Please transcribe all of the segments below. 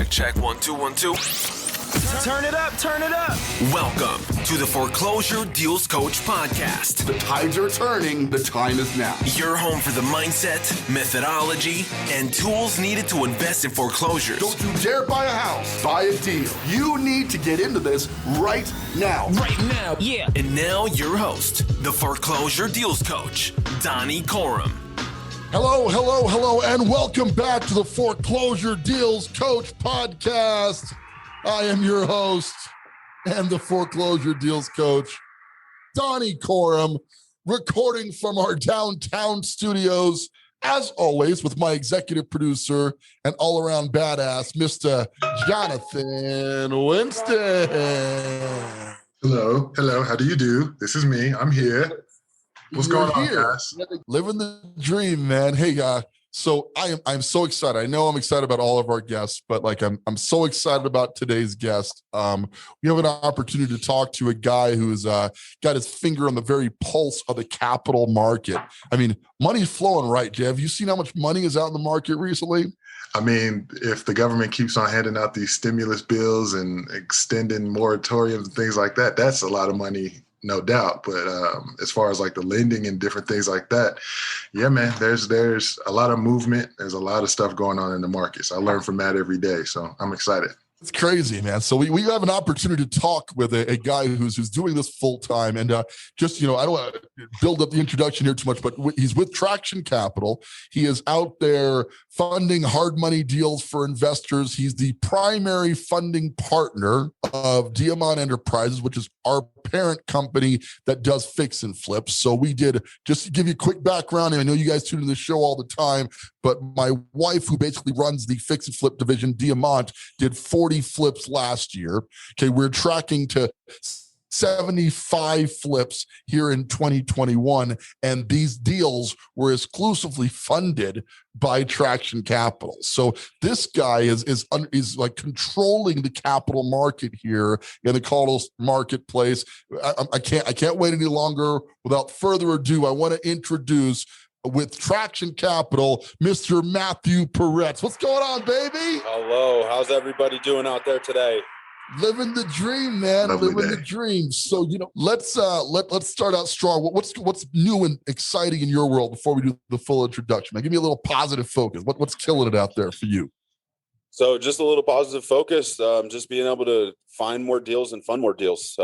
Check, 1, 2, 1, 2. Turn it up. Welcome to the Foreclosure Deals Coach podcast. The tides are turning. The time is now. Your home for the mindset, methodology, and tools needed to invest in foreclosures. Don't you dare buy a house. Buy a deal. You need to get into this right now. Yeah. And now your host, the Foreclosure Deals Coach, Donnie Corum. Hello, and welcome back to the Foreclosure Deals Coach podcast. I am your host and the Foreclosure Deals Coach, Donnie Corum, recording from our downtown studios, as always, with my executive producer and all-around badass, Mr. Jonathan Winston. Hello. How do you do? This is me. I'm here. What's going on, guys? Living the dream, man. Hey, so I'm so excited. I know I'm excited about all of our guests, but I'm so excited about today's guest. We have an opportunity to talk to a guy who's got his finger on the very pulse of the capital market. I mean, money's flowing, right, Jay? Have you seen how much money is out in the market recently? I mean, if the government keeps on handing out these stimulus bills and extending moratoriums and things like that, that's a lot of money. No doubt. But as far as like the lending and different things like that, yeah, man, there's a lot of movement. There's a lot of stuff going on in the market. So I learn from that every day. So I'm excited. It's crazy, man. So we have an opportunity to talk with a guy who's doing this full time, and I don't want to build up the introduction here too much, but he's with Traction Capital. He is out there funding hard money deals for investors. He's the primary funding partner of Diamond Enterprises, which is our parent company that does fix and flips. So we did, just to give you a quick background, and I know you guys tune into the show all the time, but my wife, who basically runs the fix and flip division, Diamond, did 40 flips last year. Okay, we're tracking to 75 flips here in 2021, and these deals were exclusively funded by Traction Capital. So this guy is like controlling the capital market here in the capital marketplace. I can't wait any longer. Without further ado, I want to introduce, with Traction Capital, Mr. Matthew Peretz. What's going on, baby? Hello. How's everybody doing out there today? Living the dream, man. Living the dream. So, let's start out strong. What's new and exciting in your world before we do the full introduction? Now, give me a little positive focus. What's killing it out there for you? So just a little positive focus, just being able to find more deals and fund more deals.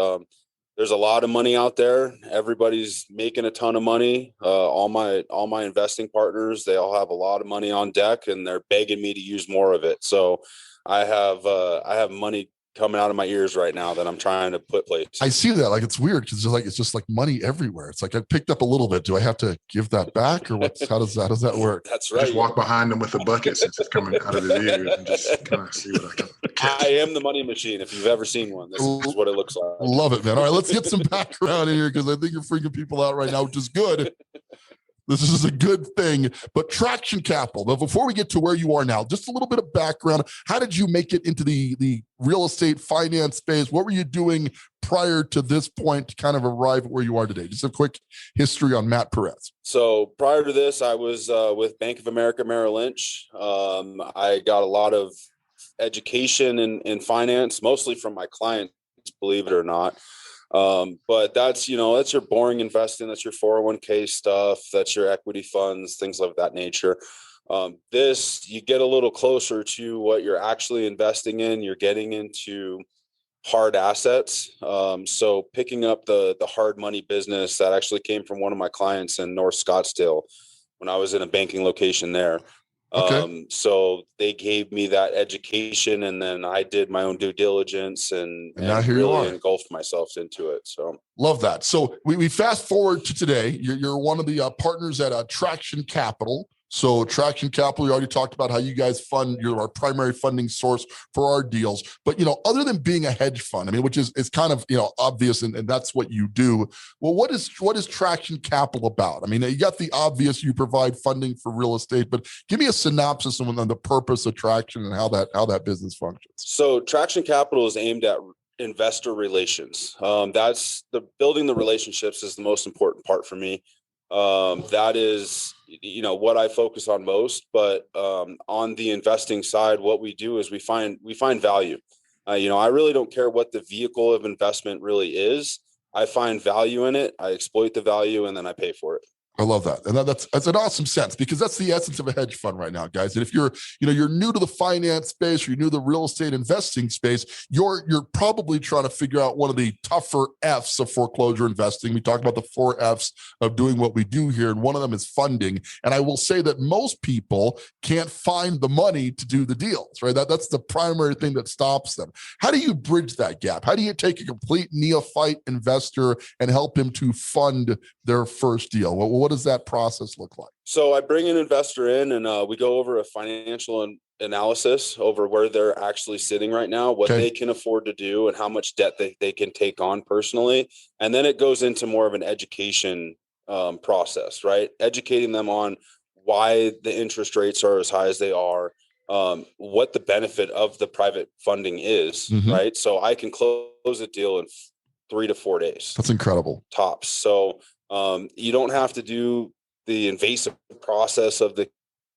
There's a lot of money out there. Everybody's making a ton of money. All my investing partners, they all have a lot of money on deck, and they're begging me to use more of it. So I have money coming out of my ears right now that I'm trying to put place. I see that. Like, it's weird because it's just like money everywhere. It's like I picked up a little bit. Do I have to give that back, or how does that work? That's right. Just walk behind them with a bucket since it's coming out of his ears and just kind of see what I can catch. I am the money machine. If you've ever seen one, this is what it looks like. Love it, man. All right, let's get some background in here because I think you're freaking people out right now, which is good. This is a good thing. But Traction Capital, but before we get to where you are now, just a little bit of background. How did you make it into the real estate finance space? What were you doing prior to this point to kind of arrive at where you are today? Just a quick history on Matt Peretz. So prior to this, I was with Bank of America Merrill Lynch. I got a lot of education in finance, mostly from my clients, believe it or not. But that's your boring investing. That's your 401k stuff. That's your equity funds, things of that nature. This, you get a little closer to what you're actually investing in. You're getting into hard assets. So picking up the hard money business that actually came from one of my clients in North Scottsdale when I was in a banking location there. Okay. So they gave me that education, and then I did my own due diligence and now here really you are. engulfed myself into it. So love that. So we fast forward to today. You're one of the partners at Traction Capital. So Traction Capital, you already talked about how you guys fund, you're our primary funding source for our deals. But, other than being a hedge fund, I mean, which is kind of, obvious, and that's what you do. Well, what is Traction Capital about? I mean, you got the obvious, you provide funding for real estate, but give me a synopsis on the purpose of Traction and how that business functions. So Traction Capital is aimed at investor relations. That's building the relationships is the most important part for me. That is, what I focus on most. But on the investing side, what we do is we find value. I really don't care what the vehicle of investment really is. I find value in it. I exploit the value, and then I pay for it. I love that. And that's an awesome sense, because that's the essence of a hedge fund right now, guys. And if you're new to the finance space, or you're new to the real estate investing space, you're probably trying to figure out one of the tougher F's of foreclosure investing. We talk about the 4 F's of doing what we do here, and one of them is funding. And I will say that most people can't find the money to do the deals, right? That's the primary thing that stops them. How do you bridge that gap? How do you take a complete neophyte investor and help him to fund their first deal? What does that process look like? So I bring an investor in, and we go over a financial analysis over where they're actually sitting right now, what they can afford to do, and how much debt they can take on personally. And then it goes into more of an education process, right? Educating them on why the interest rates are as high as they are, what the benefit of the private funding is, right? So I can close a deal in 3 to 4 days. That's incredible. Tops. So you don't have to do the invasive process of the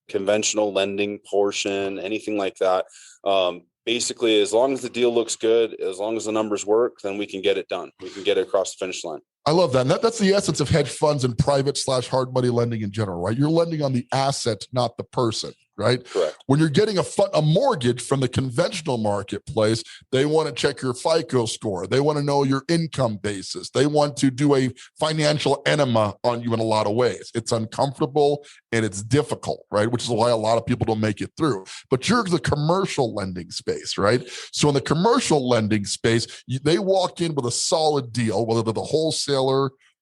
conventional lending portion, anything like that. Basically, as long as the deal looks good, as long as the numbers work, then we can get it done. We can get it across the finish line. I love that. And that's the essence of hedge funds and private/hard money lending in general, right? You're lending on the asset, not the person, right? Correct. When you're getting a mortgage from the conventional marketplace, they want to check your FICO score. They want to know your income basis. They want to do a financial enema on you in a lot of ways. It's uncomfortable and it's difficult, right? Which is why a lot of people don't make it through. But you're the commercial lending space, right? So in the commercial lending space, they walk in with a solid deal, whether they're the wholesaler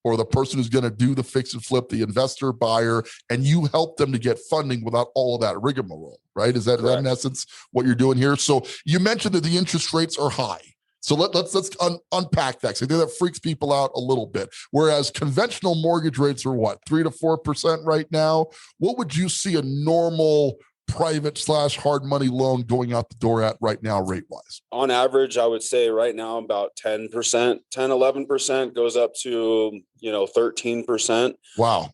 or the person who's going to do the fix and flip, the investor, buyer, and you help them to get funding without all of that rigmarole, right? Is that in essence what you're doing here? So you mentioned that the interest rates are high. So let's unpack that. So I think that freaks people out a little bit. Whereas conventional mortgage rates are what, 3 to 4% right now? What would you see a normal private/hard money loan going out the door at right now, rate wise? On average, I would say right now about 10%, 11% goes up to, 13%. Wow.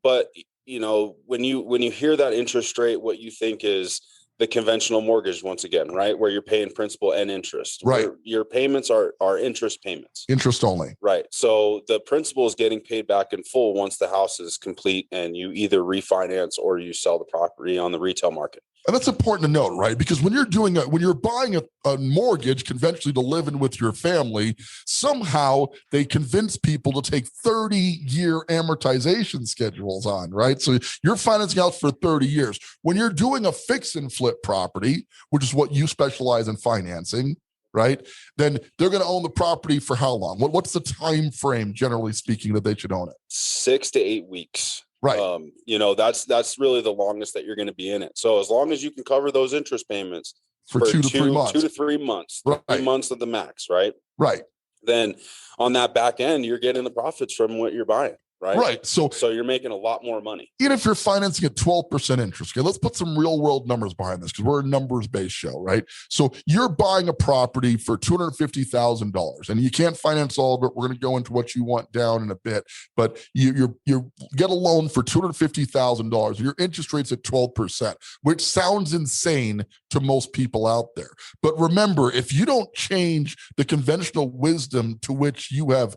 But when you hear that interest rate, what you think is the conventional mortgage once again, right? Where you're paying principal and interest. Right. Your payments are interest payments. Interest only. Right. So the principal is getting paid back in full once the house is complete and you either refinance or you sell the property on the retail market. And that's important to note, right? Because when you're buying a mortgage conventionally to live in with your family, somehow they convince people to take 30-year amortization schedules on, right? So you're financing out for 30 years. When you're doing a fix and flip property, which is what you specialize in financing, right? Then they're going to own the property for how long? What's the time frame, generally speaking, that they should own it? 6 to 8 weeks. Right. That's really the longest that you're going to be in it. So as long as you can cover those interest payments for 2 to 3 months, 2 to 3 months, right. 3 months at the max, right? Right. Then on that back end, you're getting the profits from what you're buying. Right. Right. So you're making a lot more money. Even if you're financing at 12% interest, okay, let's put some real world numbers behind this because we're a numbers based show, right? So you're buying a property for $250,000 and you can't finance all of it. We're going to go into what you want down in a bit, but you get a loan for $250,000 and your interest rate's at 12%, which sounds insane to most people out there. But remember, if you don't change the conventional wisdom to which you have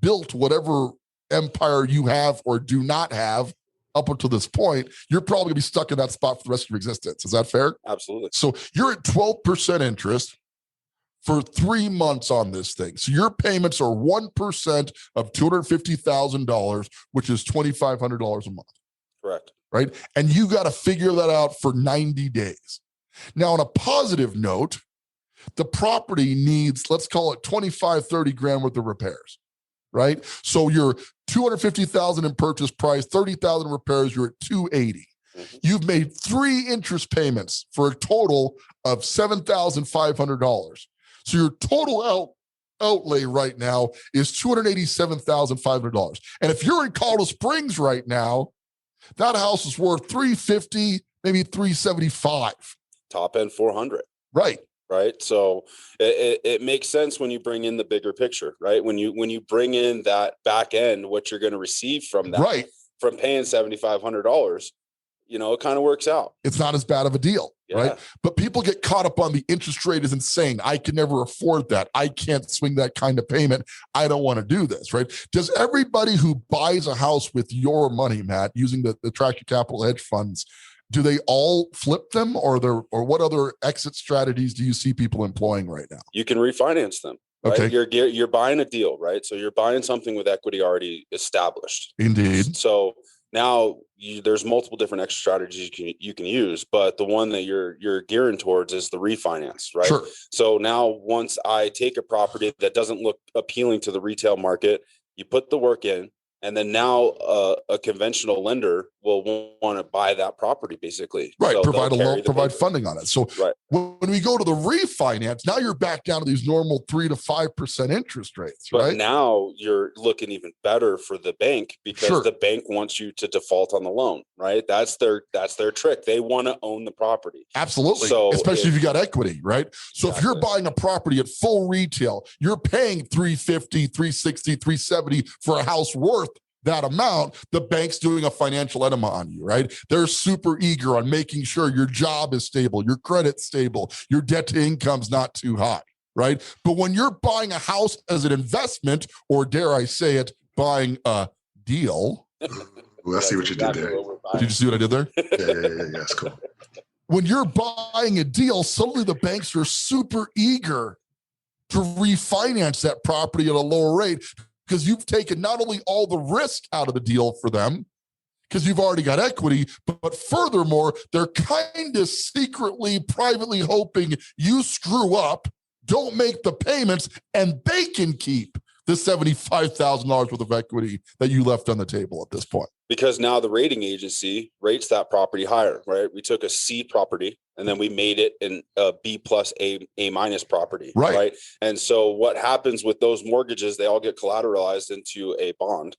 built whatever empire you have or do not have up until this point, you're probably gonna be stuck in that spot for the rest of your existence. Is that fair? Absolutely. So you're at 12% interest for 3 months on this thing. So your payments are 1% of $250,000, which is $2,500 a month. Correct. Right? And you got to figure that out for 90 days. Now, on a positive note, the property needs, let's call it 25, 30 grand worth of repairs. Right? So you're 250,000 in purchase price, 30,000 repairs, you're at 280. Mm-hmm. You've made 3 interest payments for a total of $7,500. So your total outlay right now is $287,500. And if you're in Colorado Springs right now, that house is worth $350, maybe $375. Top end 400. Right. Right. So it makes sense when you bring in the bigger picture, right? When you bring in that back end, what you're going to receive from that, right. from paying $7,500, it kind of works out. It's not as bad of a deal, right? But people get caught up on the interest rate is insane. I can never afford that. I can't swing that kind of payment. I don't want to do this, right? Does everybody who buys a house with your money, Matt, using the Traction Capital hedge funds, do they all flip them, or what other exit strategies do you see people employing right now? You can refinance them. Right? Okay. You're buying a deal, right? So you're buying something with equity already established. Indeed. So now there's multiple different extra strategies you can use, but the one that you're gearing towards is the refinance, right? Sure. So now once I take a property that doesn't look appealing to the retail market, you put the work in, and then now a conventional lender will want to buy that property, basically. Right. So provide a loan, provide funding on it. So right. When we go to the refinance, now you're back down to these normal 3 to 5% interest rates, but right? Now you're looking even better for the bank, because the bank wants you to default on the loan, right? That's their trick. They want to own the property. Absolutely. So especially if you got equity, right? So if you're buying a property at full retail, you're paying $350, $360, $370 for a house worth that amount. The bank's doing a financial enema on you, right? They're super eager on making sure your job is stable, your credit's stable, your debt to income's not too high, right? But when you're buying a house as an investment, or dare I say it, buying a deal. Well, I see what you did there. Did you see what I did there? Yeah, that's cool. When you're buying a deal, suddenly the banks are super eager to refinance that property at a lower rate, because you've taken not only all the risk out of the deal for them, because you've already got equity, but furthermore, they're kind of secretly, privately hoping you screw up, don't make the payments, and they can keep the $75,000 worth of equity that you left on the table at this point. Because now the rating agency rates that property higher, right? We took a C property and then we made it an a B plus A minus property, right? And so what happens with those mortgages, they all get collateralized into a bond,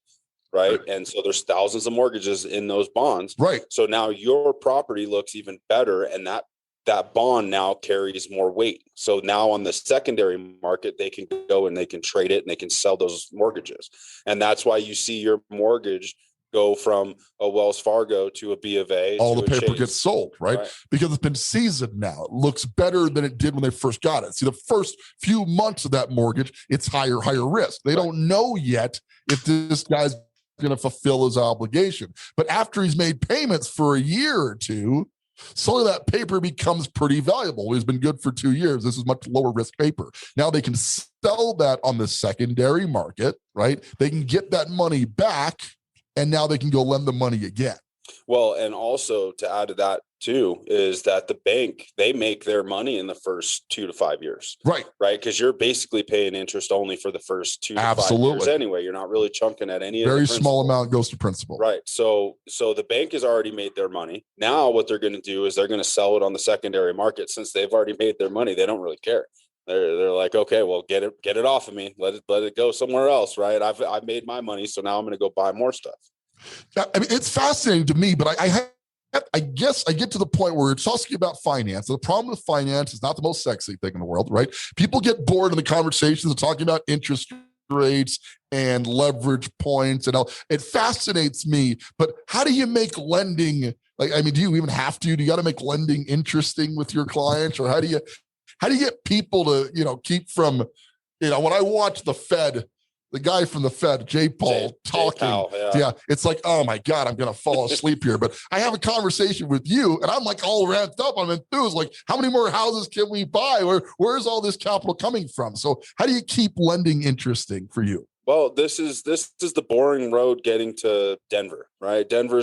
right? And so there's thousands of mortgages in those bonds. Right. So now your property looks even better, and that bond now carries more weight. So now on the secondary market, they can go and they can trade it and they can sell those mortgages. And that's why you see your mortgage go from a Wells Fargo to a B of A. All the paper gets sold, right? Because it's been seasoned now. It looks better than it did when they first got it. See, the first few months of that mortgage, it's higher risk. They don't know yet if this guy's going to fulfill his obligation. But after he's made payments for a year or two, suddenly that paper becomes pretty valuable. It's been good for 2 years. This is much lower risk paper. Now they can sell that on the secondary market, right? They can get that money back, and now they can go lend the money again. Well, and also to add to that too, is that the bank, they make their money in the first 2 to 5 years. Right. Because you're basically paying interest only for the first 2 to 5 years anyway. You're not really chunking at any very small amount goes to principal. Right. So the bank has already made their money. Now what they're going to do is they're going to sell it on the secondary market. Since they've already made their money, they don't really care. They're like, okay, well, get it off of me. Let it go somewhere else. Right. I've made my money. So now I'm going to go buy more stuff. I mean, it's fascinating to me, but I guess I get to the point where it's talking about finance. The problem with finance is not the most sexy thing in the world, right? People get bored in the conversations of talking about interest rates and leverage points and all. It fascinates me, but how do you make lending, do you even have to? Do you got to make lending interesting with your clients, or how do you get people to, keep from, when I watch the Fed, the guy from the Fed, Jay Paul, talking. Yeah, it's like, oh my God, I'm going to fall asleep here. But I have a conversation with you, and I'm like all ramped up. I'm enthused. Like, how many more houses can we buy? Where's all this capital coming from? So how do you keep lending interesting for you? Well, this is the boring road getting to Denver, right? Denver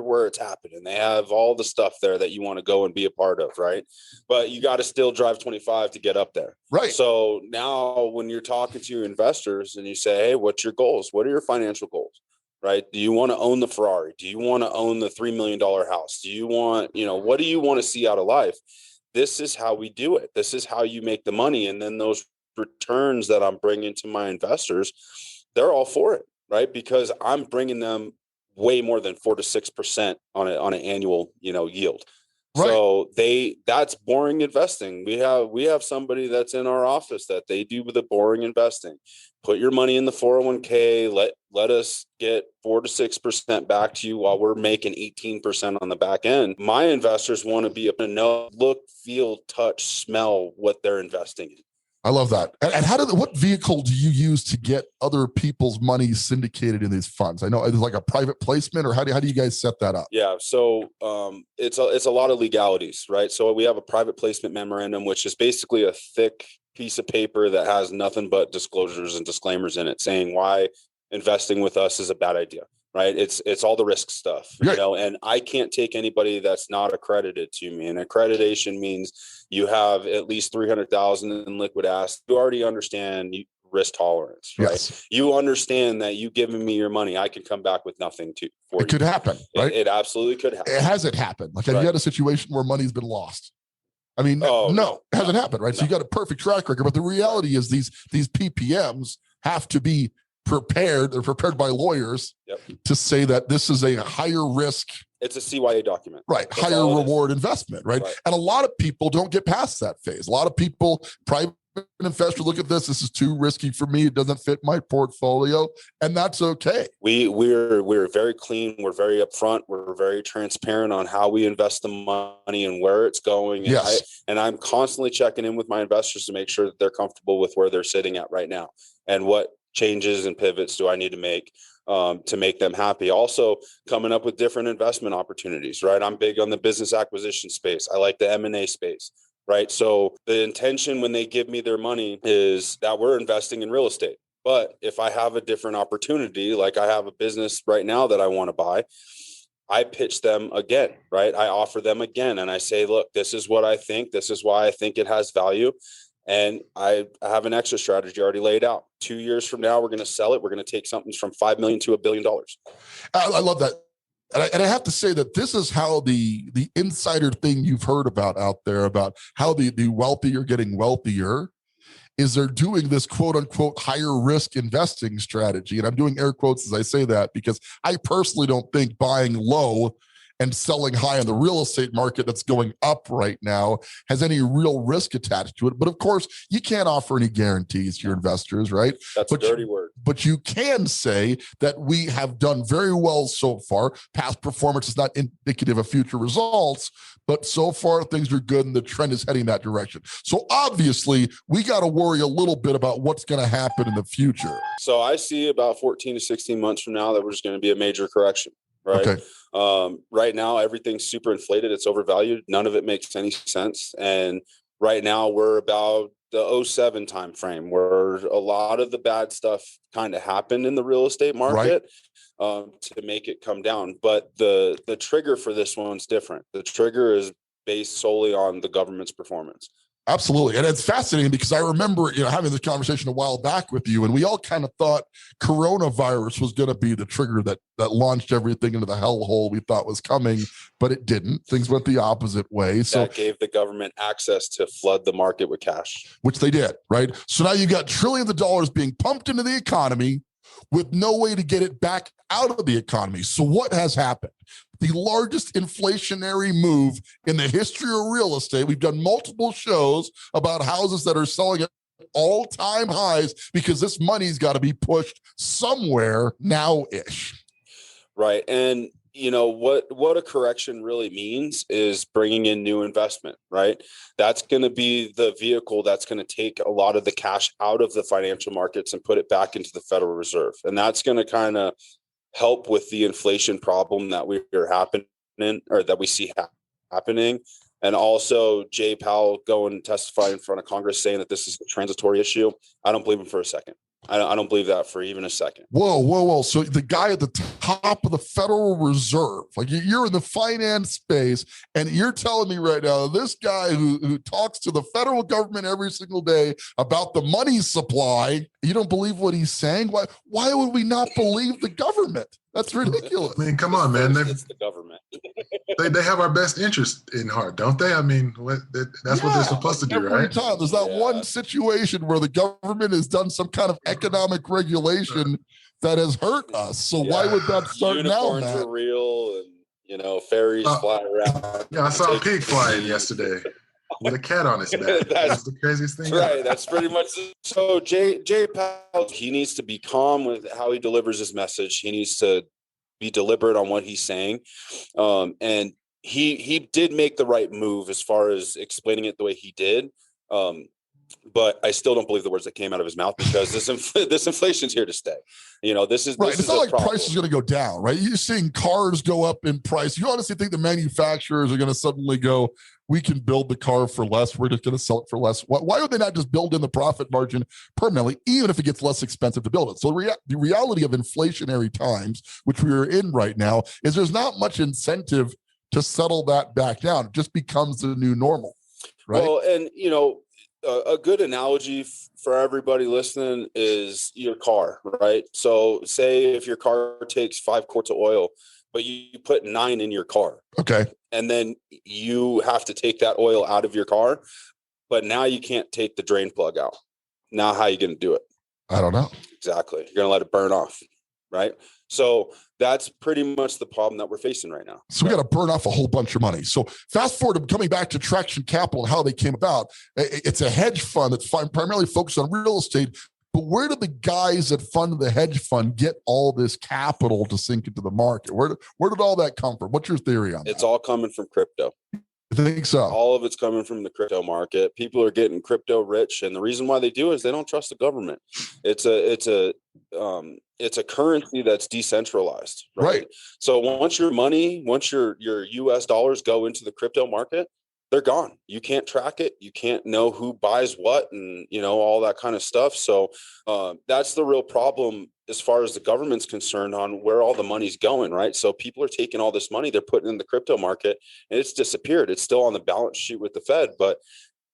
where it's happening. They have all the stuff there that you want to go and be a part of, right? But you got to still drive 25 to get up there. Right. So now when you're talking to your investors and you say, hey, what's your goals? What are your financial goals? Right? Do you want to own the Ferrari? Do you want to own the $3 million house? Do you want, what do you want to see out of life? This is how we do it. This is how you make the money. And then those returns that I'm bringing to my investors, they're all for it, right? Because I'm bringing them way more than 4 to 6% on an annual, yield. Right. So that's boring investing. We have somebody that's in our office that they do the boring investing. Put your money in the 401k. Let us get 4 to 6% back to you while we're making 18% on the back end. My investors want to be able to know, look, feel, touch, smell what they're investing in. I love that. And what vehicle do you use to get other people's money syndicated in these funds? I know it's like a private placement, or how do you guys set that up? Yeah. So it's a lot of legalities, right? So we have a private placement memorandum, which is basically a thick piece of paper that has nothing but disclosures and disclaimers in it saying why investing with us is a bad idea. Right. It's all the risk stuff, right. And I can't take anybody that's not accredited to me. And accreditation means you have at least 300,000 in liquid assets. You already understand risk tolerance, right? Yes. You understand that you giving me your money, I can come back with nothing for it could happen, right? It absolutely could happen. It hasn't happened. Like, have you had a situation where money's been lost? I mean, no, it hasn't happened, right? No. So you got a perfect track record, but the reality is these PPMs have to be prepared. They're prepared by lawyers to say that this is a higher risk. It's a CYA document. Right. That's higher reward investment, right? And a lot of people don't get past that phase. A lot of people, private investors, look at this. This is too risky for me. It doesn't fit my portfolio. And that's okay. We're very clean. We're very upfront. We're very transparent on how we invest the money and where it's going. And yes. I'm constantly checking in with my investors to make sure that they're comfortable with where they're sitting at right now and what changes and pivots do I need to make them happy. Also coming up with different investment opportunities, right? I'm big on the business acquisition space. I like the M&A space, right? So the intention when they give me their money is that we're investing in real estate. But if I have a different opportunity, like I have a business right now that I want to buy, I pitch them again, right? I offer them again. And I say, look, this is what I think. This is why I think it has value. And I have an exit strategy already laid out. 2 years from now, we're going to sell it. We're going to take something from $5 million to $1 billion. I love that. And I have to say that this is how the insider thing you've heard about out there about how the wealthy are getting wealthier is they're doing this quote unquote higher risk investing strategy. And I'm doing air quotes as I say that because I personally don't think buying low and selling high in the real estate market that's going up right now has any real risk attached to it. But of course, you can't offer any guarantees to your investors, right? That's a dirty word. But you can say that we have done very well so far. Past performance is not indicative of future results, but so far things are good and the trend is heading that direction. So obviously, we got to worry a little bit about what's going to happen in the future. So I see about 14 to 16 months from now that there's going to be a major correction. Right. Okay. Right now, everything's super inflated. It's overvalued. None of it makes any sense. And right now we're about the 2007 timeframe where a lot of the bad stuff kind of happened in the real estate market to make it come down. But the trigger for this one's different. The trigger is based solely on the government's performance. Absolutely. And it's fascinating because I remember, having this conversation a while back with you, and we all kind of thought coronavirus was going to be the trigger that launched everything into the hellhole we thought was coming, but it didn't. Things went the opposite way. So that gave the government access to flood the market with cash, which they did, right? So now you got trillions of dollars being pumped into the economy with no way to get it back out of the economy. So what has happened? The largest inflationary move in the history of real estate. We've done multiple shows about houses that are selling at all-time highs because this money's got to be pushed somewhere now-ish. Right. And what a correction really means is bringing in new investment, right? That's going to be the vehicle that's going to take a lot of the cash out of the financial markets and put it back into the Federal Reserve. And that's going to kind of help with the inflation problem that that we see happening. And also Jay Powell going and testify in front of Congress saying that this is a transitory issue. I don't believe him for a second. I don't believe that for even a second. Whoa. So the guy at the top of the Federal Reserve, like you're in the finance space and you're telling me right now, this guy who talks to the federal government every single day about the money supply, you don't believe what he's saying? Why would we not believe the government? That's ridiculous. I mean, come on, man. It's the government. they have our best interest in heart, don't they? I mean, that's what they're supposed to do, every right? Time. There's not one situation where the government has done some kind of economic regulation that has hurt us. So why would that start Unicorns now, Matt? are real, and Fairies fly around. Yeah, I saw a pig flying yesterday with a cat on his back. That's the craziest thing. Right. That's pretty much so. Jay Powell, he needs to be calm with how he delivers his message. He needs to be deliberate on what he's saying. And he did make the right move as far as explaining it the way he did. But I still don't believe the words that came out of his mouth, because this inflation's here to stay. This is right. This it's is not like problem. price is going to go down, right? You're seeing cars go up in price. You honestly think the manufacturers are going to suddenly go, we can build the car for less, we're just going to sell it for less? Why would they not just build in the profit margin permanently, even if it gets less expensive to build it? So the reality of inflationary times, which we are in right now, is there's not much incentive to settle that back down. It just becomes the new normal, right? Well, and a good analogy for everybody listening is your car, right? So say if your car takes 5 quarts of oil, but you put 9 in your car. Okay. And then you have to take that oil out of your car, but now you can't take the drain plug out. Now, how are you going to do it? I don't know. Exactly. You're going to let it burn off, right? So that's pretty much the problem that we're facing right now. So we got to burn off a whole bunch of money. So fast forward to coming back to Traction Capital and how they came about. It's a hedge fund that's primarily focused on real estate. But where did the guys that fund the hedge fund get all this capital to sink into the market? Where did all that come from? What's your theory on that? It's all coming from crypto. I think so. All of it's coming from the crypto market. People are getting crypto rich, and the reason why they do is they don't trust the government. It's a currency that's decentralized, right? So once your US dollars go into the crypto market, they're gone. You can't track it. You can't know who buys what, and all that kind of stuff. So that's the real problem as far as the government's concerned on where all the money's going, right? So people are taking all this money, they're putting in the crypto market, and it's disappeared. It's still on the balance sheet with the Fed, but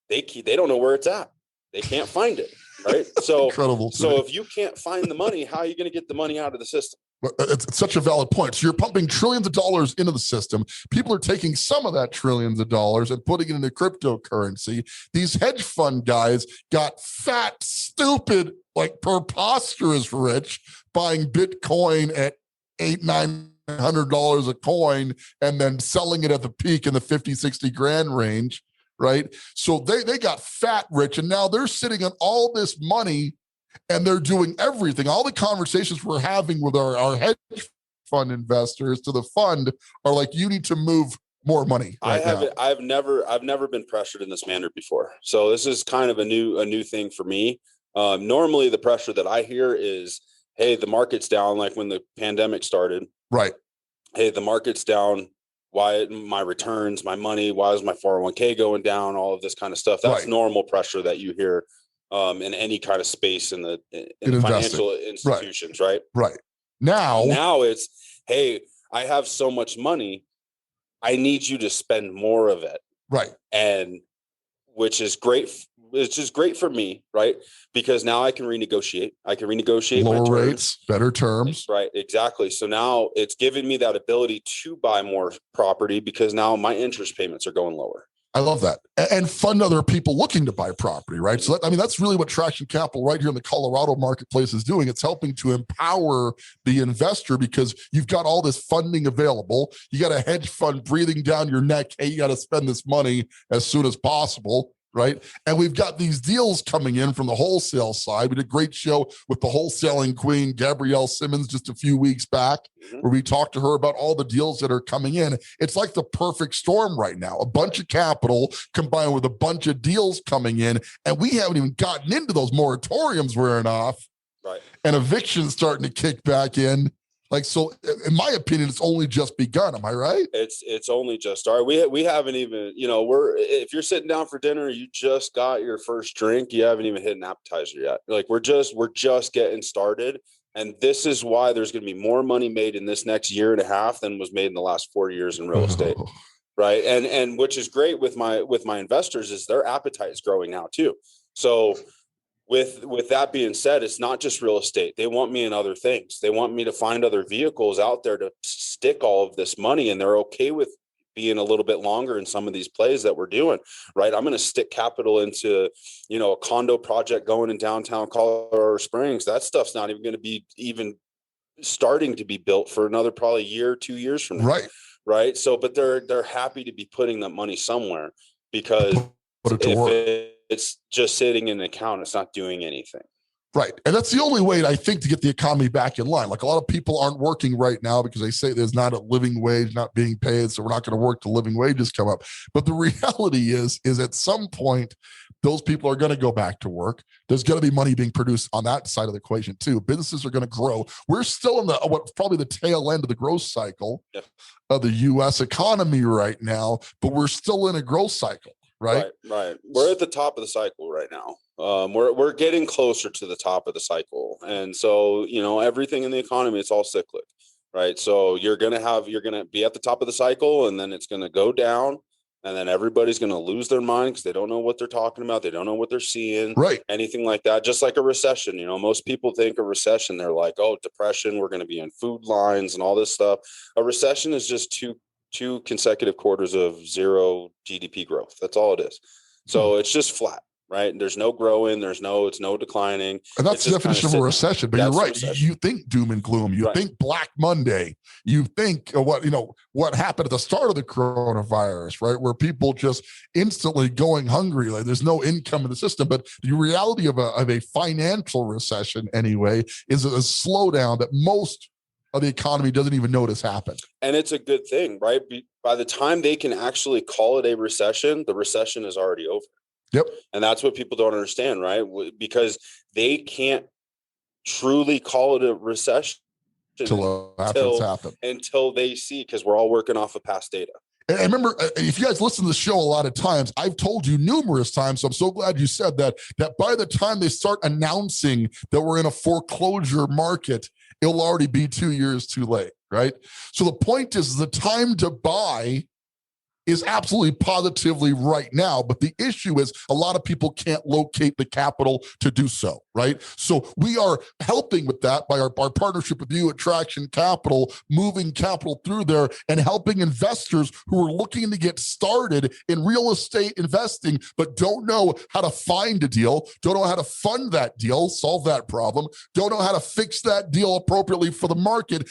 they don't know where it's at. They can't find it, right? So incredible. So if you can't find the money, how are you going to get the money out of the system? It's such a valid point. So you're pumping trillions of dollars into the system. People are taking some of that trillions of dollars and putting it into cryptocurrency. These hedge fund guys got fat, stupid, like preposterous rich buying Bitcoin at $800-900 a coin and then selling it at the peak in the 50-60 grand range, right? So they got fat rich, and now they're sitting on all this money, and they're doing everything. All the conversations we're having with our hedge fund investors to the fund are like, you need to move more money right now. I've never been pressured in this manner before. So this is kind of a new thing for me. Normally the pressure that I hear is, hey, the market's down, like when the pandemic started. Right. Hey, the market's down. Why my returns, my money, why is my 401k going down? All of this kind of stuff. That's normal pressure that you hear in any kind of space in the financial institutions, right? Right. Now it's, hey, I have so much money, I need you to spend more of it. Right. And which is great. It's just great for me, right? Because now I can renegotiate. Lower rates, better terms. Right, exactly. So now it's giving me that ability to buy more property because now my interest payments are going lower. I love that. And fund other people looking to buy property, right? So that's really what Traction Capital right here in the Colorado marketplace is doing. It's helping to empower the investor because you've got all this funding available. You got a hedge fund breathing down your neck. Hey, you got to spend this money as soon as possible. Right. And we've got these deals coming in from the wholesale side. We did a great show with the wholesaling queen, Gabrielle Simmons, just a few weeks back, where we talked to her about all the deals that are coming in. It's like the perfect storm right now. A bunch of capital combined with a bunch of deals coming in. And we haven't even gotten into those moratoriums wearing off. Right. And evictions starting to kick back in. Like, so in my opinion, it's only just begun. Am I right? It's only just started. We haven't even, if you're sitting down for dinner, you just got your first drink, you haven't even hit an appetizer yet. Like we're just getting started. And this is why there's going to be more money made in this next year and a half than was made in the last 4 years in real estate. Right. And which is great with my investors is their appetite is growing now too. So with that being said, it's not just real estate. They want me in other things. They want me to find other vehicles out there to stick all of this money, and they're okay with being a little bit longer in some of these plays that we're doing, right? I'm going to stick capital into, a condo project going in downtown Colorado Springs. That stuff's not even going to be even starting to be built for another probably year, 2 years from now. right? So, but they're happy to be putting that money somewhere, because Put it to if work. it's just sitting in an account, it's not doing anything. Right. And that's the only way, I think, to get the economy back in line. Like, a lot of people aren't working right now because they say there's not a living wage not being paid, so we're not going to work till living wages come up. But the reality is at some point, those people are going to go back to work. There's going to be money being produced on that side of the equation too. Businesses are going to grow. We're still in probably the tail end of the growth cycle of the U.S. economy right now, but we're still in a growth cycle. Right. We're at the top of the cycle right now. We're getting closer to the top of the cycle, and so everything in the economy, it's all cyclic, right? So you're gonna be at the top of the cycle, and then it's gonna go down, and then everybody's gonna lose their mind because they don't know what they're talking about, they don't know what they're seeing, right? Anything like that. Just like a recession, most people think a recession, they're like, oh, depression, we're gonna be in food lines and all this stuff. A recession is just two consecutive quarters of zero GDP growth. That's all it is. So it's just flat, right? There's no growing, it's no declining. And that's the definition of a recession. But you're right. You think doom and gloom. You think Black Monday. You think what happened at the start of the coronavirus, right? Where people just instantly going hungry, like there's no income in the system. But the reality of a financial recession, anyway, is a slowdown that most of the economy doesn't even notice happen. And it's a good thing, right? By the time they can actually call it a recession, the recession is already over. Yep. And that's what people don't understand, right? Because they can't truly call it a recession until they see, because we're all working off of past data. And I remember, if you guys listen to the show a lot of times, I've told you numerous times, so I'm so glad you said that by the time they start announcing that we're in a foreclosure market, it'll already be 2 years too late, right? So the point is, the time to buy is absolutely positively right now. But the issue is a lot of people can't locate the capital to do so, right? So we are helping with that by our partnership with you at Traction Capital, moving capital through there and helping investors who are looking to get started in real estate investing, but don't know how to find a deal, don't know how to fund that deal, solve that problem, don't know how to fix that deal appropriately for the market,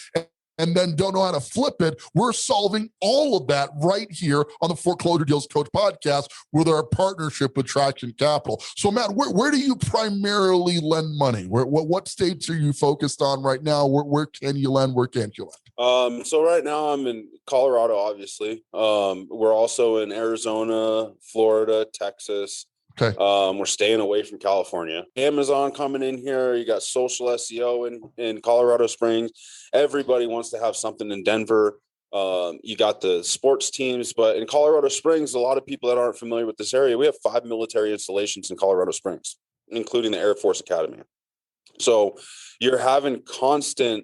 and then don't know how to flip it. We're solving all of that right here on the Foreclosure Deals Coach podcast with our partnership with Traction Capital. So, Matt, where do you primarily lend money? What states are you focused on right now? Where can you lend? Where can't you lend? So right now I'm in Colorado, obviously. We're also in Arizona, Florida, Texas. Okay. We're staying away from California. Amazon coming in here. You got social SEO in Colorado Springs. Everybody wants to have something in Denver. You got the sports teams, but in Colorado Springs, a lot of people that aren't familiar with this area, we have 5 military installations in Colorado Springs, including the Air Force Academy. So you're having constant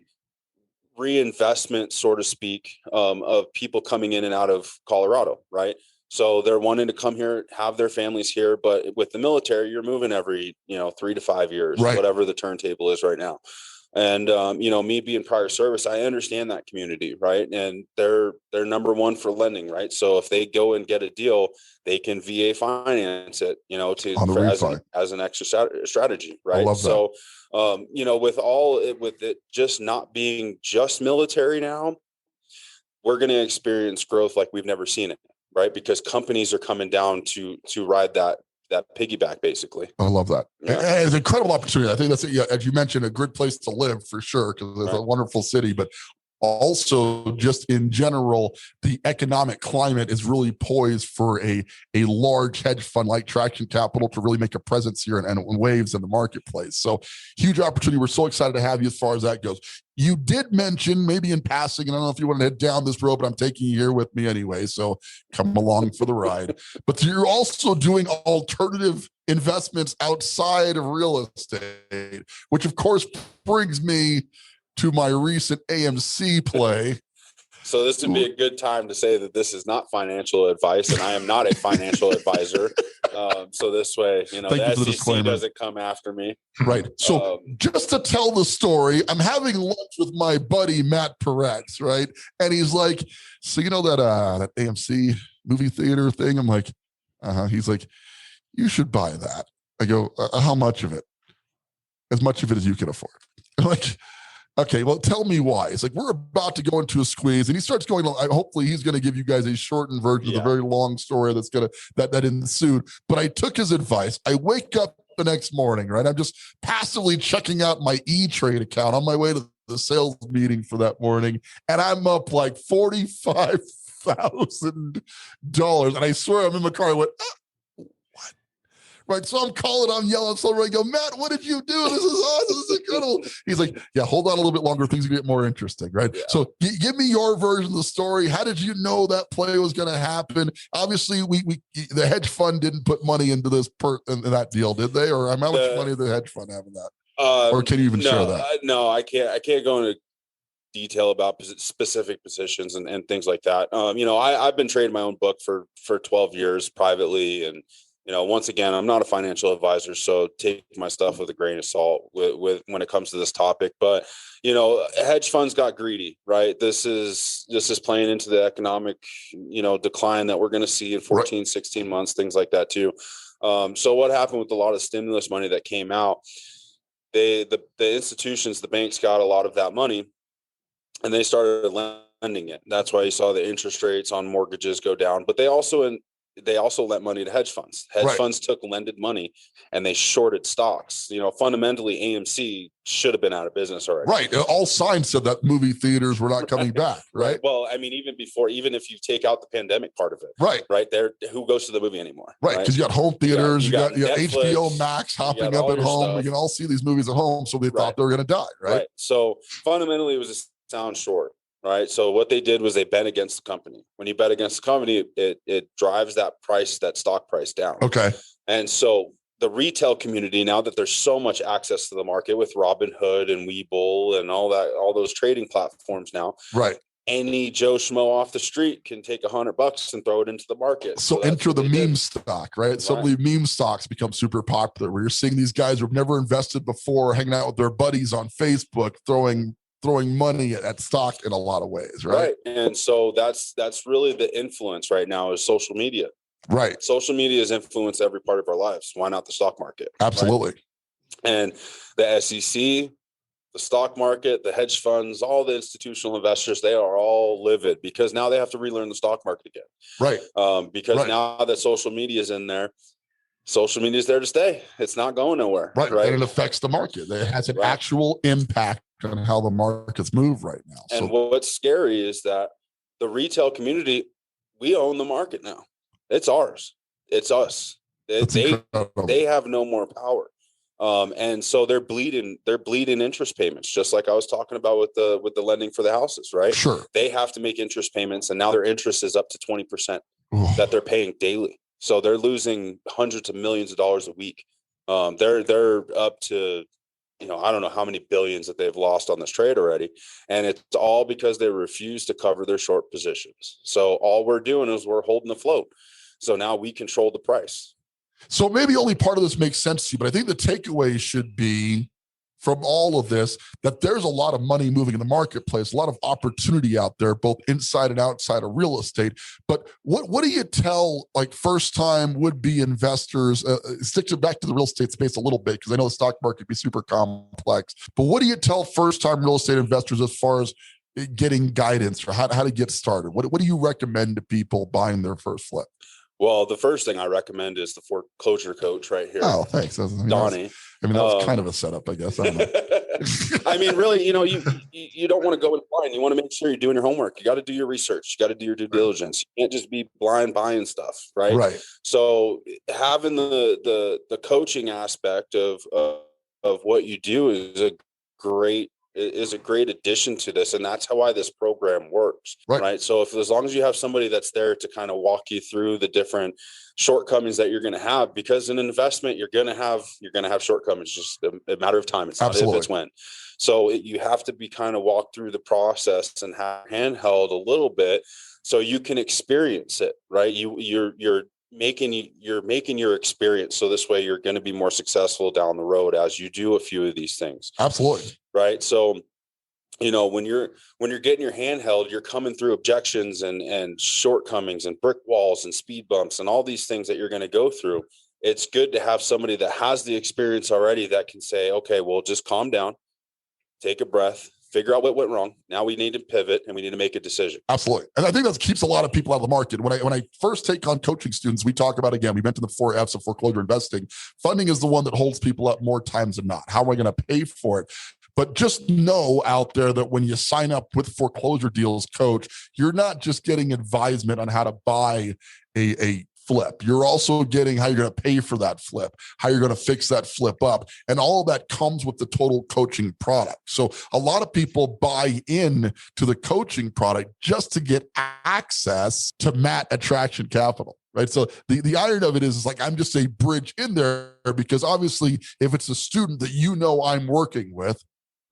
reinvestment, so to speak, of people coming in and out of Colorado, right? So they're wanting to come here, have their families here, but with the military, you're moving every, 3 to 5 years, right, whatever the turntable is right now. And, me being prior service, I understand that community, right? And they're number one for lending, right? So if they go and get a deal, they can VA finance it, as an extra strategy, right? I love that. So, with it just not being just military now, we're going to experience growth like we've never seen it. Right, because companies are coming down to ride that piggyback, basically. I love that. Yeah. And it's an incredible opportunity. I think that's, as you mentioned, a good place to live for sure, because it's a wonderful city. But also, just in general, the economic climate is really poised for a large hedge fund like Traction Capital to really make a presence here and waves in the marketplace. So huge opportunity. We're so excited to have you as far as that goes. You did mention, maybe in passing, and I don't know if you want to head down this road, but I'm taking you here with me anyway, so come along for the ride. But you're also doing alternative investments outside of real estate, which of course brings me to my recent AMC play. So this would be a good time to say that this is not financial advice, and I am not a financial advisor. So this way, the SEC doesn't come after me. Right. So just to tell the story, I'm having lunch with my buddy, Matt Peretz, right? And he's like, so that AMC movie theater thing? I'm like, He's like, you should buy that. I go, how much of it? As much of it as you can afford. I'm like, Okay, well, tell me why. It's like we're about to go into a squeeze, and he starts going. Hopefully, he's going to give you guys a shortened version of the very long story that ensued. But I took his advice. I wake up the next morning, right? I'm just passively checking out my E-Trade account on my way to the sales meeting for that morning, and I'm up like $45,000. And I swear, I'm in my car. I went, right. So I'm calling, I'm yelling, so I go, Matt, what did you do? This is awesome. This is incredible. He's like, yeah, hold on a little bit longer. Things get more interesting, right? Yeah. So give me your version of the story. How did you know that play was going to happen? Obviously, the hedge fund didn't put money into this in that deal, did they? Or how much money did the hedge fund have in that? Or can you even share that? No, I can't. I can't go into detail about specific positions and things like that. I've been trading my own book for 12 years privately, and once again, I'm not a financial advisor, so take my stuff with a grain of salt with when it comes to this topic. But hedge funds got greedy, right? This is playing into the economic decline that we're going to see in 14, 16 months, things like that too. So what happened with a lot of stimulus money that came out? The institutions, the banks got a lot of that money, and they started lending it. That's why you saw the interest rates on mortgages go down. But they also lent money to hedge funds. Hedge funds took lended money and they shorted stocks. Fundamentally, AMC should have been out of business already. Right. All signs said that movie theaters were not coming back. Right. Well, I mean, even if you take out the pandemic part of it, right there, who goes to the movie anymore? Right. Because you got home theaters, you got HBO Max hopping up at home. Stuff. We can all see these movies at home. So they thought they were going to die. Right. So fundamentally, it was a sound short. Right. So what they did was they bet against the company. When you bet against the company, it drives that stock price down. Okay. And so the retail community, now that there's so much access to the market with Robinhood and Webull and all those trading platforms now. Right. Any Joe Schmo off the street can take $100 and throw it into the market. So enter the meme stock, right? Some of the meme stocks become super popular where you're seeing these guys who've never invested before hanging out with their buddies on Facebook, throwing money at stock in a lot of ways, right? And so that's really the influence right now is social media. Right. Social media has influenced every part of our lives. Why not the stock market? Absolutely. Right? And the SEC, the stock market, the hedge funds, all the institutional investors, they are all livid because now they have to relearn the stock market again. Right. Because now that social media is in there, social media is there to stay. It's not going nowhere. Right. And it affects the market. It has an actual impact on how the markets move right now. And what's scary is that the retail community, we own the market now. It's ours. It's us. They have no more power. And so they're bleeding interest payments, just like I was talking about with the lending for the houses, right? Sure. They have to make interest payments, and now their interest is up to 20% that they're paying daily. So they're losing hundreds of millions of dollars a week. They're up to, I don't know how many billions that they've lost on this trade already. And it's all because they refuse to cover their short positions. So all we're doing is we're holding the float. So now we control the price. So maybe only part of this makes sense to you, but I think the takeaway should be from all of this that there's a lot of money moving in the marketplace, a lot of opportunity out there, both inside and outside of real estate. But what do you tell like first-time would-be investors? Stick back to the real estate space a little bit because I know the stock market can be super complex. But what do you tell first-time real estate investors as far as getting guidance or how to get started? What do you recommend to people buying their first flip? Well, the first thing I recommend is the foreclosure coach right here. Oh, thanks. Donnie. That was kind of a setup, I guess. I don't know. I mean, really, you don't want to go in blind. You want to make sure you're doing your homework. You got to do your research. You got to do your due diligence. You can't just be blind buying stuff, right? Right. So having the coaching aspect of what you do is a great addition to this, and that's why this program works, right? So as long as you have somebody that's there to kind of walk you through the different shortcomings that you're going to have, because in an investment you're going to have shortcomings, just a matter of time. It's not if, it's when. So you have to be kind of walk through the process and have handheld a little bit so you can experience it, right? You're making your experience, so this way you're going to be more successful down the road as you do a few of these things. Absolutely. Right. So, when you're getting your hand held, you're coming through objections and shortcomings and brick walls and speed bumps and all these things that you're going to go through. It's good to have somebody that has the experience already that can say, okay, well, just calm down, take a breath, figure out what went wrong. Now we need to pivot and we need to make a decision. Absolutely. And I think that keeps a lot of people out of the market. When I first take on coaching students, we talk about, again, we mentioned the 4 F's of foreclosure investing. Funding is the one that holds people up more times than not. How am I going to pay for it? But just know out there that when you sign up with Foreclosure Deals Coach, you're not just getting advisement on how to buy a flip. You're also getting how you're going to pay for that flip, how you're going to fix that flip up. And all of that comes with the total coaching product. So a lot of people buy in to the coaching product just to get access to Matt at Traction Capital. Right. So the irony of it is like, I'm just a bridge in there, because obviously if it's a student that I'm working with,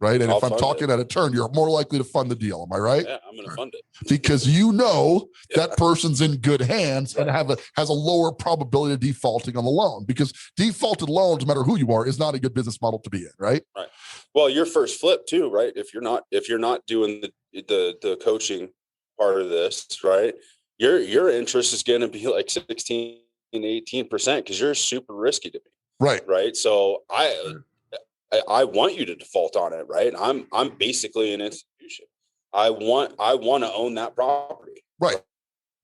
right, and if I'm talking at a turn, you're more likely to fund the deal. Am I right? Yeah, I'm going to fund it. Because that person's in good hands and has a lower probability of defaulting on the loan, because defaulted loans, no matter who you are, is not a good business model to be in, right? Right. Well, your first flip too, right? If you're not doing the coaching part of this, right, your interest is going to be like 16, 18% because you're super risky to me. Right. Right. So I want you to default on it, right? I'm basically an institution. I want to own that property. Right.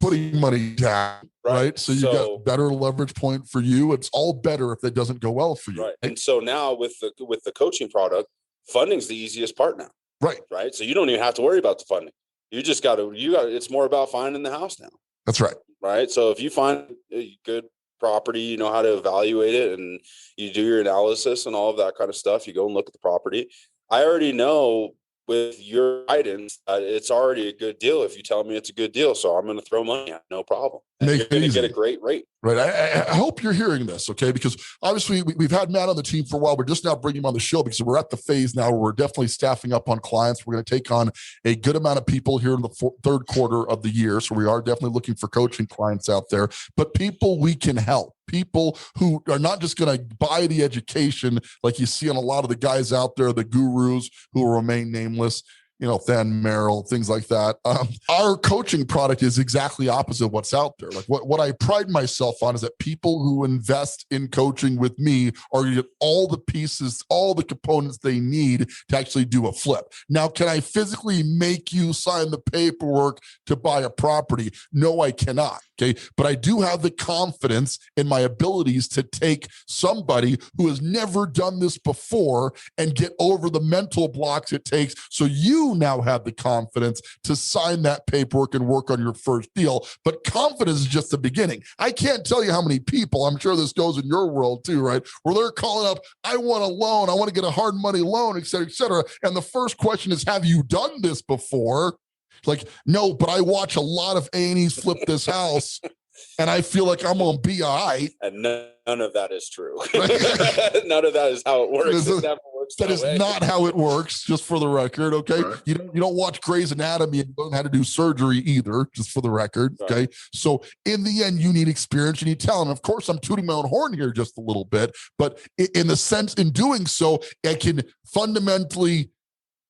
Putting money down, right? So you got better leverage point for you. It's all better if that doesn't go well for you. Right. And so now with the coaching product, funding's the easiest part now. Right. Right. So you don't even have to worry about the funding. You just it's more about finding the house now. That's right. Right. So if you find a good property, you know how to evaluate it, and you do your analysis and all of that kind of stuff. You go and look at the property. I already know with your guidance, it's already a good deal if you tell me it's a good deal. So I'm going to throw money at, no problem. And you're going to get a great rate. Right. I hope you're hearing this, okay? Because obviously we've had Matt on the team for a while. We're just now bringing him on the show because we're at the phase now where we're definitely staffing up on clients. We're going to take on a good amount of people here in the third quarter of the year. So we are definitely looking for coaching clients out there, but people we can help. People who are not just going to buy the education like you see on a lot of the guys out there, the gurus who will remain nameless, Than Merrill, things like that. Our coaching product is exactly opposite of what's out there. Like what I pride myself on is that people who invest in coaching with me are going to get all the pieces, all the components they need to actually do a flip. Now, can I physically make you sign the paperwork to buy a property? No, I cannot. Okay. But I do have the confidence in my abilities to take somebody who has never done this before and get over the mental blocks it takes. So you now have the confidence to sign that paperwork and work on your first deal. But confidence is just the beginning. I can't tell you how many people, I'm sure this goes in your world too, right? Where they're calling up, I want a loan, I want to get a hard money loan, et cetera, et cetera. And the first question is, have you done this before? Like, no, but I watch a lot of A&Es flip this house and I feel like I'm going to be all right. And none of that is true. None of that is how it works. It never works that is way. Not how it works, just for the record, okay? Right. You don't watch Grey's Anatomy and learn how to do surgery either, just for the record, right. Okay? So in the end, you need experience, you need talent. Of course, I'm tooting my own horn here just a little bit, but in the sense, in doing so, I can fundamentally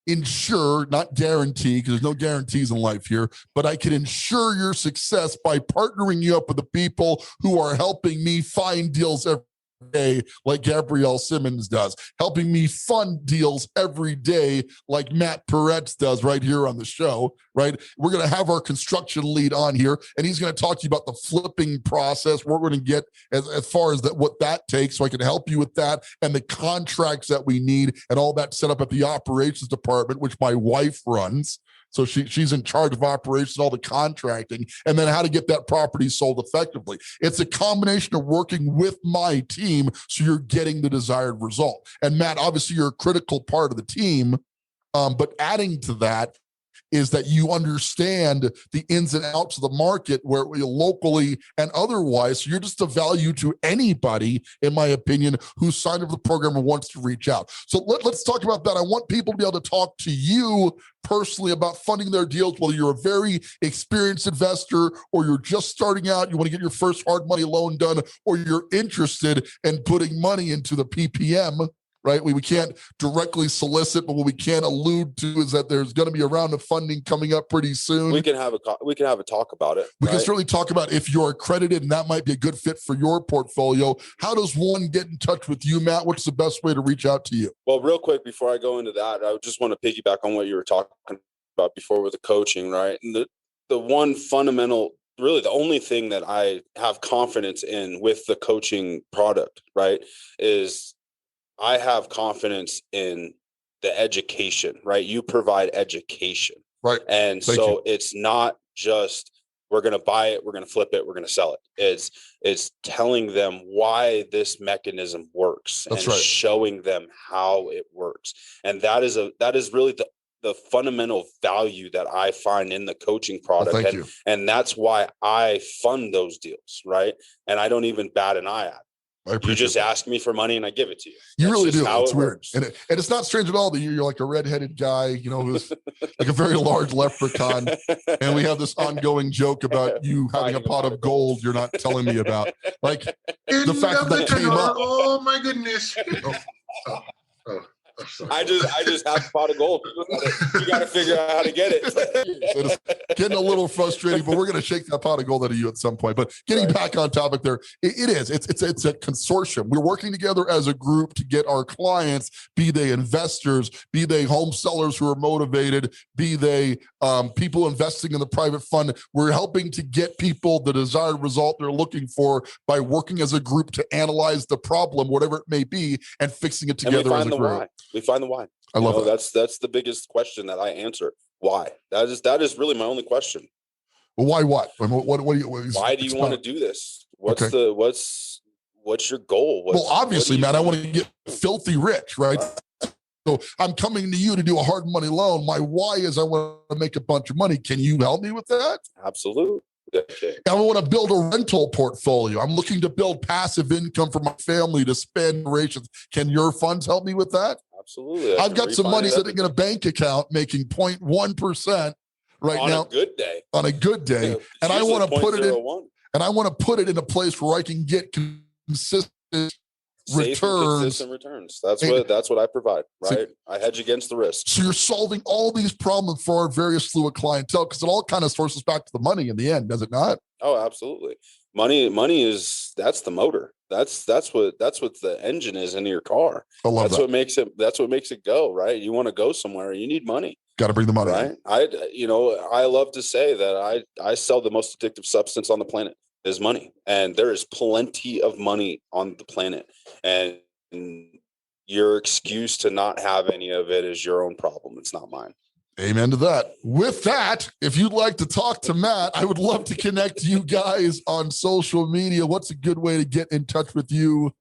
ensure, not guarantee, because there's no guarantees in life here, but I can ensure your success by partnering you up with the people who are helping me find deals every day, like Gabrielle Simmons does, helping me fund deals every day, like Matt Peretz does right here on the show, right? We're going to have our construction lead on here, and he's going to talk to you about the flipping process. We're going to get as far as what that takes, so I can help you with that and the contracts that we need and all that set up at the operations department, which my wife runs. So she's in charge of operations, all the contracting, and then how to get that property sold effectively. It's a combination of working with my team so you're getting the desired result. And Matt, obviously you're a critical part of the team, but adding to that is that you understand the ins and outs of the market where locally and otherwise. So you're just a value to anybody, in my opinion, who's signed up for the program and wants to reach out. So let's talk about that. I want people to be able to talk to you personally about funding their deals, whether you're a very experienced investor or you're just starting out, you want to get your first hard money loan done, or you're interested in putting money into the PPM. right? We can't directly solicit, but what we can allude to is that there's going to be a round of funding coming up pretty soon. We can have a talk about it. We can certainly talk about if you're accredited and that might be a good fit for your portfolio. How does one get in touch with you, Matt? What's the best way to reach out to you? Well, real quick, before I go into that, I just want to piggyback on what you were talking about before with the coaching, right? And the one fundamental, really the only thing that I have confidence in with the coaching product, right, is I have confidence in the education, right? You provide education. Right. And so it's not just we're going to buy it, we're going to flip it, we're going to sell it. It's telling them why this mechanism works and showing them how it works. And that is really the fundamental value that I find in the coaching product. And that's why I fund those deals, right? And I don't even bat an eye at it. You just ask me for money and I give it to you. You really do. It's weird. And it's not strange at all that you're like a redheaded guy, who's like a very large leprechaun. And we have this ongoing joke about you having a pot of gold you're not telling me about. Like the fact that came up. Oh my goodness. I just have a pot of gold. You got to figure out how to get it. It's getting a little frustrating, but we're going to shake that pot of gold out of you at some point. But getting back on topic there, it's a consortium. We're working together as a group to get our clients, be they investors, be they home sellers who are motivated, be they people investing in the private fund. We're helping to get people the desired result they're looking for by working as a group to analyze the problem, whatever it may be, and fixing it together as a group. Why. We find the why. I love that. That's the biggest question that I answer. Why? That is really my only question. Well, why what? Why do you want to do this? What's your goal? Well, obviously, Matt, I want to get filthy rich, right? So I'm coming to you to do a hard money loan. My why is I want to make a bunch of money. Can you help me with that? Absolutely. Okay. I want to build a rental portfolio. I'm looking to build passive income for my family to span generations. Can your funds help me with that? Absolutely. I've got some money sitting in a bank account making 0.1% right now. On a good day. On a good day. And I want to put it in. And I want to put it in a place where I can get consistent consistent returns. That's what I provide, right? I hedge against the risk. So you're solving all these problems for our various slew of clientele because it all kind of sources back to the money in the end, does it not? Oh, absolutely. Money that's the motor. That's what the engine is in your car. I love that's that. That's what makes it go, right? You want to go somewhere, you need money. Got to bring the money. Right. I love to say that I sell the most addictive substance on the planet is money. And there is plenty of money on the planet. And your excuse to not have any of it is your own problem. It's not mine. Amen to that. With that, if you'd like to talk to Matt, I would love to connect you guys on social media. What's a good way to get in touch with you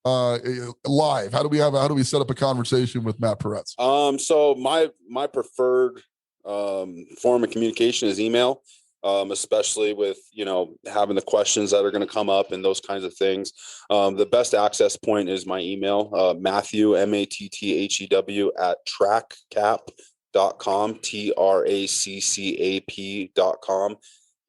live? How do we set up a conversation with Matt Peretz? So my preferred form of communication is email. Especially with, having the questions that are going to come up and those kinds of things. The best access point is my email, Matthew, MATTHEW @trackcap.com, TRACCAP.com. You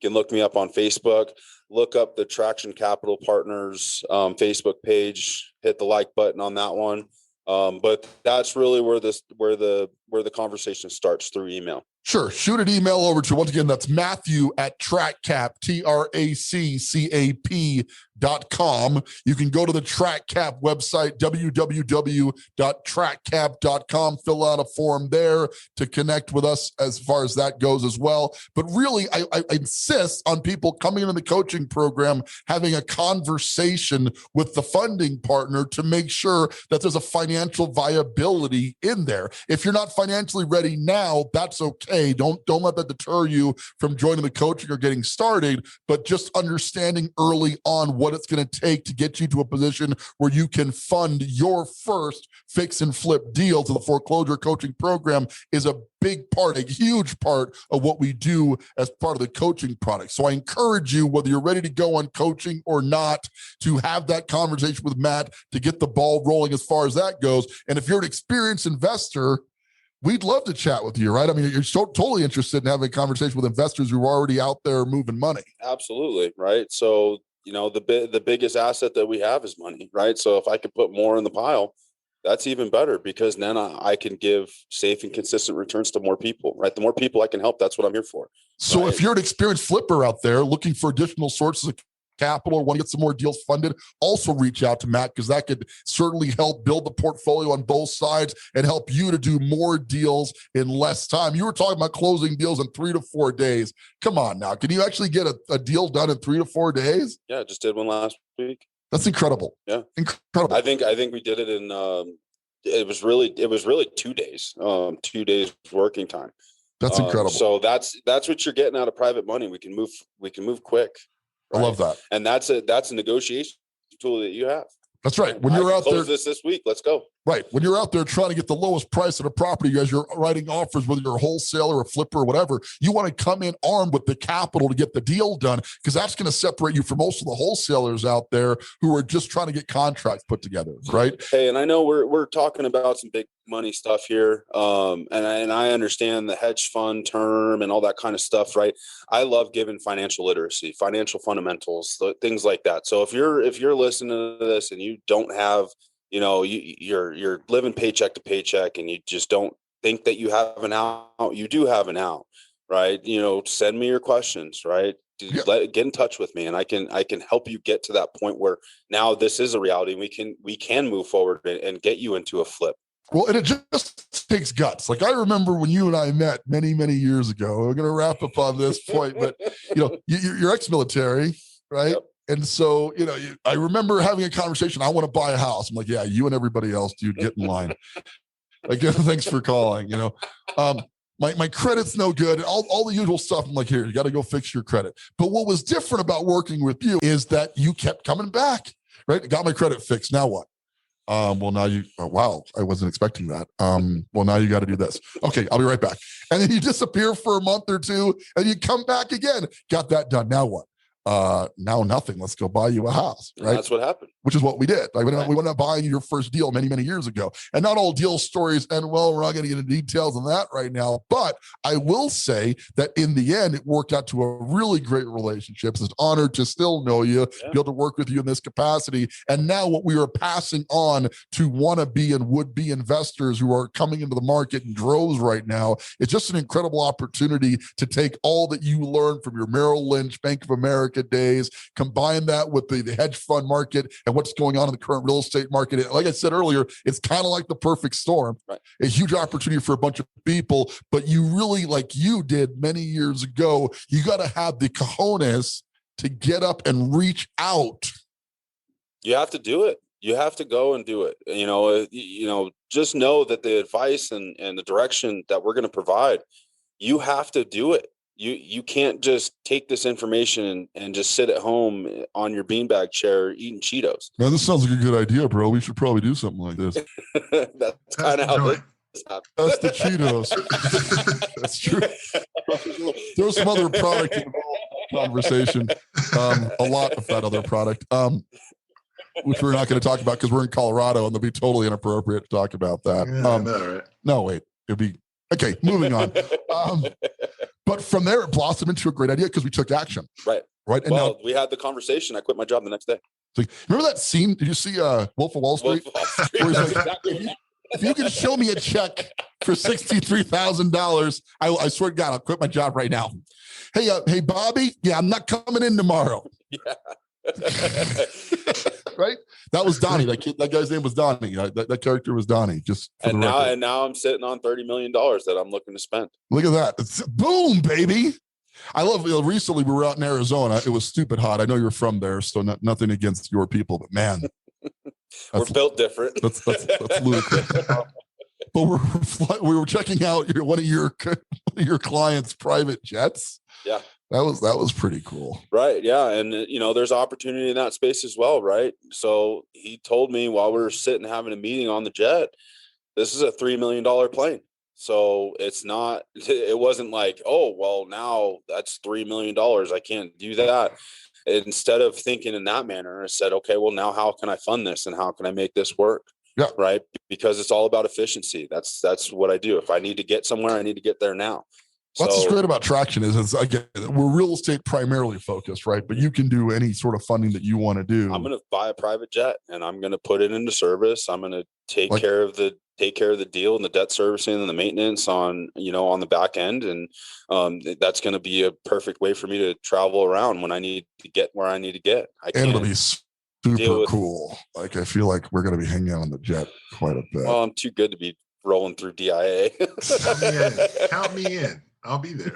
can look me up on Facebook, look up the Traction Capital Partners Facebook page, hit the like button on that one. But that's really where the conversation starts, through email. Sure. Shoot an email over to, once again, that's Matthew @trackcap, TRACCAP.com. You can go to the TrackCap website, www.trackcap.com. Fill out a form there to connect with us as far as that goes as well. But really, I insist on people coming into the coaching program, having a conversation with the funding partner to make sure that there's a financial viability in there. If you're not financially ready now, that's okay. Don't let that deter you from joining the coaching or getting started, but just understanding early on what it's going to take to get you to a position where you can fund your first fix and flip deal to the foreclosure coaching program is a big part, a huge part of what we do as part of the coaching product. So I encourage you, whether you're ready to go on coaching or not, to have that conversation with Matt to get the ball rolling as far as that goes. And if you're an experienced investor, we'd love to chat with you, right? I mean, you're totally interested in having a conversation with investors who are already out there moving money. Absolutely, right? So, the biggest asset that we have is money, right? So if I could put more in the pile, That's even better, because then I can give safe and consistent returns to more people, right? The more people I can help, that's what I'm here for. So right? if you're an experienced flipper out there looking for additional sources of capital or want to get some more deals funded, also reach out to Matt, because that could certainly help build the portfolio on both sides and help you to do more deals in less time. You were talking about closing deals in 3 to 4 days. Come on now. Can you actually get a deal done in 3 to 4 days? Yeah, I just did one last week. That's incredible. Yeah. Incredible. I think we did it in it was really 2 days. 2 days working time. That's incredible. So that's what you're getting out of private money. We can move quick. Right? I love that. And that's a negotiation tool that you have. That's right. When you're out there, this week, let's go. Right. When you're out there trying to get the lowest price of a property as you're writing offers, whether you're a wholesaler, a flipper, or whatever, you want to come in armed with the capital to get the deal done, because that's going to separate you from most of the wholesalers out there who are just trying to get contracts put together. Right. Hey, and I know we're talking about some big money stuff here. And I understand the hedge fund term and all that kind of stuff. Right. I love giving financial literacy, financial fundamentals, things like that. So if you're listening to this and you don't have, you're living paycheck to paycheck and you just don't think that you have an out, you do have an out, right? Send me your questions, right? Get in touch with me, and I can help you get to that point where now this is a reality. We can move forward and get you into a flip. Well, and it just takes guts. Like I remember when you and I met many, many years ago. We're going to wrap up on this point, but you're ex-military, right? Yep. And so, I remember having a conversation. I want to buy a house. I'm like, yeah, you and everybody else, dude, get in line. Like, thanks for calling. My credit's no good. All the usual stuff. I'm like, here, you got to go fix your credit. But what was different about working with you is that you kept coming back, right? Got my credit fixed. Now what? Well, now wow, I wasn't expecting that. Well, now you got to do this. Okay, I'll be right back. And then you disappear for a month or two and you come back again. Got that done. Now what? Now nothing. Let's go buy you a house. Right. That's what happened. Which is what we did. Like, we went out buying your first deal many, many years ago. And not all deal stories end well. We're not going to get into details on that right now. But I will say that in the end, it worked out to a really great relationship. It's an honor to still know you, be able to work with you in this capacity. And now what we are passing on to wannabe and would-be investors who are coming into the market in droves right now, it's just an incredible opportunity to take all that you learned from your Merrill Lynch, Bank of America days, combine that with the hedge fund market and what's going on in the current real estate market. Like I said earlier, it's kind of like the perfect storm, right? A huge opportunity for a bunch of people, but you really, like you did many years ago, you got to have the cojones to get up and reach out. You have to do it. You have to go and do it. Just know that the advice and the direction that we're going to provide, you have to do it. You can't just take this information and just sit at home on your beanbag chair eating Cheetos. Man, this sounds like a good idea, bro. We should probably do something like this. That's kind of how this happens. That's the Cheetos. That's true. There was some other product in the conversation. A lot of that other product, which we're not going to talk about because we're in Colorado and it'll be totally inappropriate to talk about that. Right? No, wait. It'd be okay. Moving on. But from there, it blossomed into a great idea because we took action. Right. And now we had the conversation. I quit my job the next day. So remember that scene? Did you see Wolf of Wall Street? Where he's like, if you can show me a check for $63,000, I swear to God, I'll quit my job right now. Hey, Bobby. Yeah, I'm not coming in tomorrow. Yeah. Right? That was Donnie. That guy's name was Donnie. That character was Donnie. And now I'm sitting on $30 million that I'm looking to spend. Look at that. Boom, baby. I love recently we were out in Arizona. It was stupid hot. I know you're from there, so nothing against your people, but man. We're built different. That's ludicrous. But we were checking out one of your clients' private jets. Yeah. That was pretty cool. Right. Yeah. And, there's opportunity in that space as well. Right. So he told me while we were sitting having a meeting on the jet, this is a $3 million plane. So it wasn't like, oh, well, now that's $3 million. I can't do that. Instead of thinking in that manner, I said, okay, well, now how can I fund this and how can I make this work? Yeah. Right. Because it's all about efficiency. That's what I do. If I need to get somewhere, I need to get there now. What's great about Traction is again, we're real estate primarily focused, right? But you can do any sort of funding that you want to do. I'm going to buy a private jet and I'm going to put it into service. I'm going to take care of the deal and the debt servicing and the maintenance on the back end. And that's going to be a perfect way for me to travel around when I need to get where I need to get. And it'll be super cool. Like, I feel like we're going to be hanging out on the jet quite a bit. Well, I'm too good to be rolling through DIA. Count me in. I'll be there.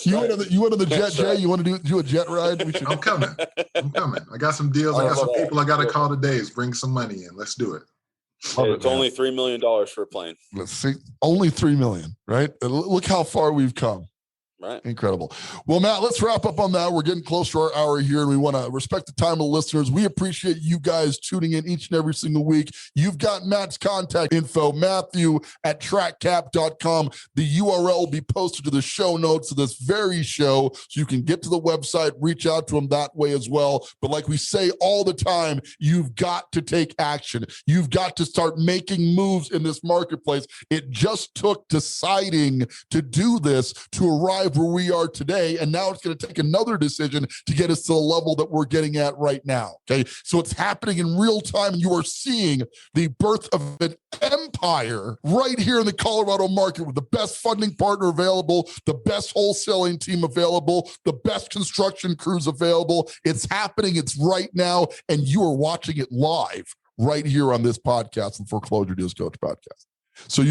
You went on the jet, Jay? You want to do a jet ride? I'm coming. I got some deals. I got some people I got to call today. Bring some money in. Let's do it. It's only $3 million for a plane. Let's see. Only $3 million, right? Look how far we've come. Right. Incredible. Well, Matt, let's wrap up on that. We're getting close to our hour here, and we want to respect the time of the listeners. We appreciate you guys tuning in each and every single week. You've got Matt's contact info, Matthew at trackcap.com. The URL will be posted to the show notes of this very show, so you can get to the website, reach out to him that way as well. But like we say all the time, you've got to take action. You've got to start making moves in this marketplace. It just took deciding to do this to arrive where we are today, and now it's going to take another decision to get us to the level that we're getting at right now. Okay, so it's happening in real time, and you are seeing the birth of an empire right here in the Colorado market with the best funding partner available, the best wholesaling team available, the best construction crews available. It's happening. It's right now, and you are watching it live right here on this podcast, the Foreclosure Deals Coach podcast. So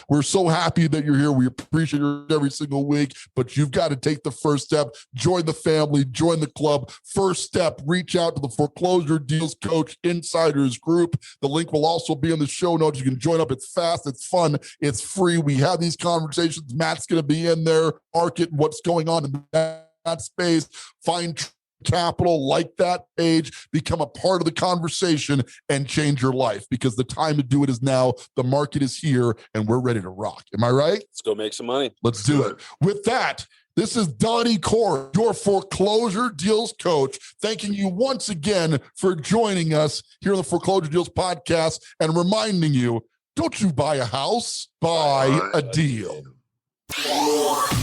we're so happy that you're here. We appreciate you every single week, but you've got to take the first step, join the family, join the club. First step, reach out to the Foreclosure Deals Coach Insiders group. The link will also be in the show notes. You can join up. It's fast, it's fun, it's free. We have these conversations. Matt's going to be in there, market what's going on in that space, find capital, like that page, become a part of the conversation and change your life, because the time to do it is now. The market is here and we're ready to rock. Am I right? Let's go make some money. Let's do it. With that, this is Donnie Core, your Foreclosure Deals Coach, thanking you once again for joining us here on the Foreclosure Deals podcast and reminding you, don't you buy a house, buy a deal.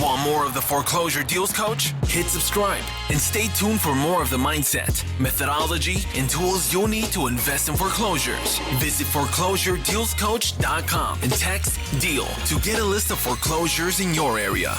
Want more of the Foreclosure Deals Coach? Hit subscribe and stay tuned for more of the mindset, methodology, and tools you'll need to invest in foreclosures. Visit foreclosuredealscoach.com and text DEAL to get a list of foreclosures in your area.